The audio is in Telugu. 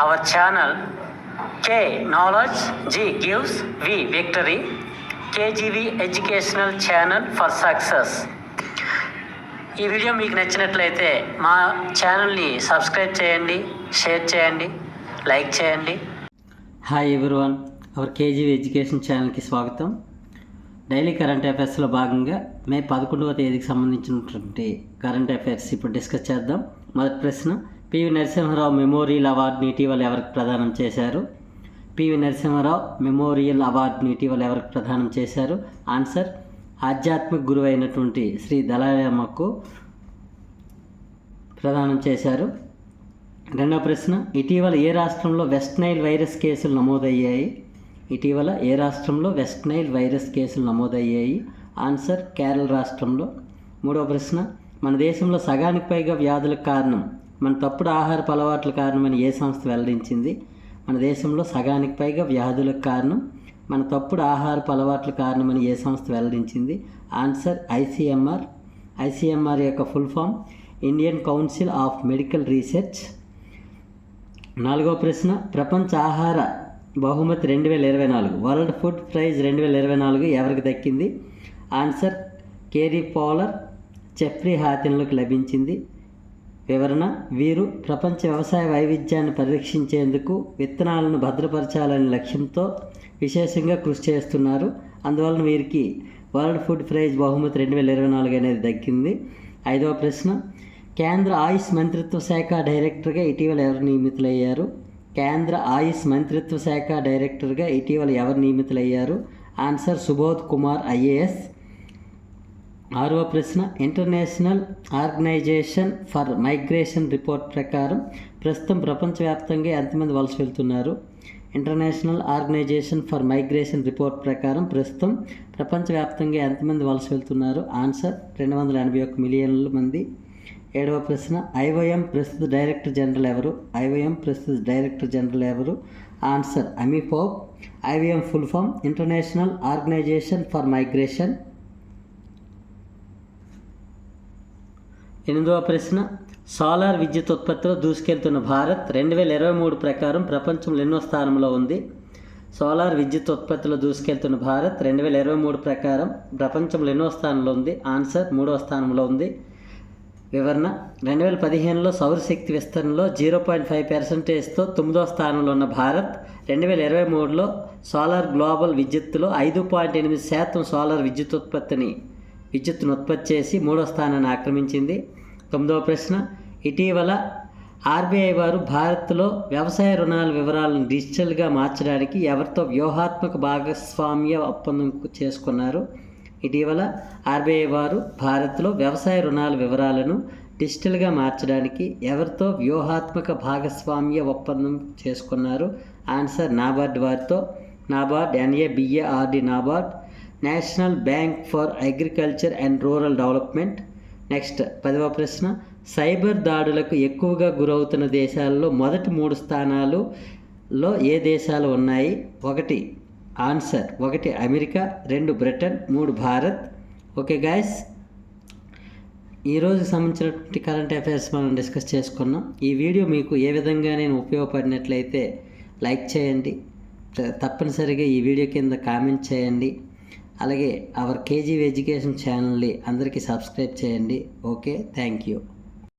our channel K Knowledge G gives V Victory, KGV Educational Channel for Success. ఈ వీడియో మీకు నచ్చినట్లయితే మా ఛానల్ని సబ్స్క్రైబ్ చేయండి, షేర్ చేయండి, లైక్ చేయండి. Hi everyone, hour KGV education ఛానల్కి స్వాగతం. డైలీ కరెంట్ అఫైర్స్లో భాగంగా మే 11వ తేదీకి సంబంధించినటువంటి కరెంట్ అఫైర్స్ ఇప్పుడు డిస్కస్ చేద్దాం. మొదటి ప్రశ్న, పివి నరసింహారావు మెమోరియల్ అవార్డుని ఇటీవల ఎవరికి ప్రదానం చేశారు? పివి నరసింహారావు మెమోరియల్ అవార్డుని ఇటీవల ఎవరికి ప్రదానం చేశారు? ఆన్సర్, ఆధ్యాత్మిక గురువు అయినటువంటి శ్రీ దళాయమ్మకు ప్రదానం చేశారు. రెండవ ప్రశ్న, ఇటీవల ఏ రాష్ట్రంలో వెస్ట్ నైల్ వైరస్ కేసులు నమోదయ్యాయి? ఇటీవల ఏ రాష్ట్రంలో వెస్ట్ నైల్ వైరస్ కేసులు నమోదయ్యాయి? ఆన్సర్, కేరళ రాష్ట్రంలో. మూడవ ప్రశ్న, మన దేశంలో సగానికి పైగా వ్యాధులకు కారణం మన తప్పుడు ఆహారపు అలవాట్ల కారణమని ఏ సంస్థ వెల్లడించింది? మన దేశంలో సగానికి పైగా వ్యాధులకు కారణం మన తప్పుడు ఆహారపు అలవాట్ల కారణమని ఏ సంస్థ వెల్లడించింది? Answer, ICMR. ఐసీఎంఆర్ యొక్క full form Indian Council of Medical Research. నాలుగవ ప్రశ్న, ప్రపంచ ఆహార బహుమతి 2024 వరల్డ్ ఫుడ్ ప్రైజ్ 2024 ఎవరికి దక్కింది? ఆన్సర్, కేరీ పౌలర్, జెఫ్రీ హాతిన్లకు లభించింది. వివరణ, వీరు ప్రపంచ వ్యవసాయ వైవిధ్యాన్ని పరిరక్షించేందుకు విత్తనాలను భద్రపరచాలనే లక్ష్యంతో విశేషంగా కృషి చేస్తున్నారు. అందువలన వీరికి వరల్డ్ ఫుడ్ ప్రైజ్ బహుమతి 2024 అనేది దక్కింది. ఐదవ ప్రశ్న, కేంద్ర ఆయుష్ మంత్రిత్వ శాఖ డైరెక్టర్గా ఇటీవల ఎవరు నియమితులయ్యారు? కేంద్ర ఆయుష్ మంత్రిత్వ శాఖ డైరెక్టర్గా ఇటీవల ఎవరు నియమితులయ్యారు? Answer, Subodh Kumar IAS. ఆరవ ప్రశ్న, International Organization for Migration report ప్రకారం ప్రస్తుతం ప్రపంచవ్యాప్తంగా ఎంతమంది వలస వెళ్తున్నారు? International Organization for Migration report ప్రకారం ప్రస్తుతం ప్రపంచవ్యాప్తంగా ఎంతమంది వలస వెళ్తున్నారు? ఆన్సర్, 281 మిలియన్ల మంది. ఏడవ ప్రశ్న, ఐఓఎం ప్రస్తుత డైరెక్టర్ జనరల్ ఎవరు? ఐఓఎం ప్రస్తుత డైరెక్టర్ జనరల్ ఎవరు? Answer, Amy Pope. IOM full form International Organization for Migration. ఎనిమిదవ ప్రశ్న, సోలార్ విద్యుత్ ఉత్పత్తిలో దూసుకెళ్తున్న భారత్ 2023 ప్రకారం ప్రపంచంలో ఎన్నో స్థానంలో ఉంది? సోలార్ విద్యుత్ ఉత్పత్తిలో దూసుకెళ్తున్న భారత్ 2023 ప్రకారం ప్రపంచంలో ఎన్నో స్థానంలో ఉంది? ఆన్సర్, 3వ స్థానంలో ఉంది. వివరణ, 2015లో సౌరశక్తి విస్తరణలో 0.5%తో 9వ స్థానంలో ఉన్న భారత్ 2023లో సోలార్ గ్లోబల్ విద్యుత్తులో 5.8% సోలార్ విద్యుత్తును ఉత్పత్తి చేసి 3వ స్థానాన్ని ఆక్రమించింది. 9వ ప్రశ్న, ఇటీవల ఆర్బీఐ వారు భారత్లో వ్యవసాయ రుణాల వివరాలను డిజిటల్గా మార్చడానికి ఎవరితో వ్యూహాత్మక భాగస్వామ్య ఒప్పందం చేసుకున్నారు? ఇటీవల ఆర్బీఐ వారు భారత్లో వ్యవసాయ రుణాల వివరాలను డిజిటల్గా మార్చడానికి ఎవరితో వ్యూహాత్మక భాగస్వామ్య ఒప్పందం చేసుకున్నారు? ఆన్సర్, నాబార్డ్ వారితో. NABARD, NABARD, NABARD, national bank for agriculture and rural development. Next 10వ ప్రశ్న, సైబర్ దాడులకు ఎక్కువగా గురవుతున్న దేశాల్లో మొదటి 3 స్థానాలలో ఏ దేశాలు ఉన్నాయి? Answer, 1 America, 2 Britain, 3 Bharat. Okay guys, ఈరోజు సంబంధించినటువంటి కరెంట్ అఫైర్స్ మనం డిస్కస్ చేసుకున్నాం. ఈ వీడియో మీకు ఏ విధంగా నేను ఉపయోగపడినట్లయితే లైక్ చేయండి, తప్పనిసరిగా ఈ వీడియో కింద కామెంట్ చేయండి. అలాగే అవర్ కేజీవీ ఎడ్యుకేషన్ ఛానల్ని అందరికీ సబ్స్క్రైబ్ చేయండి. Okay, thank you.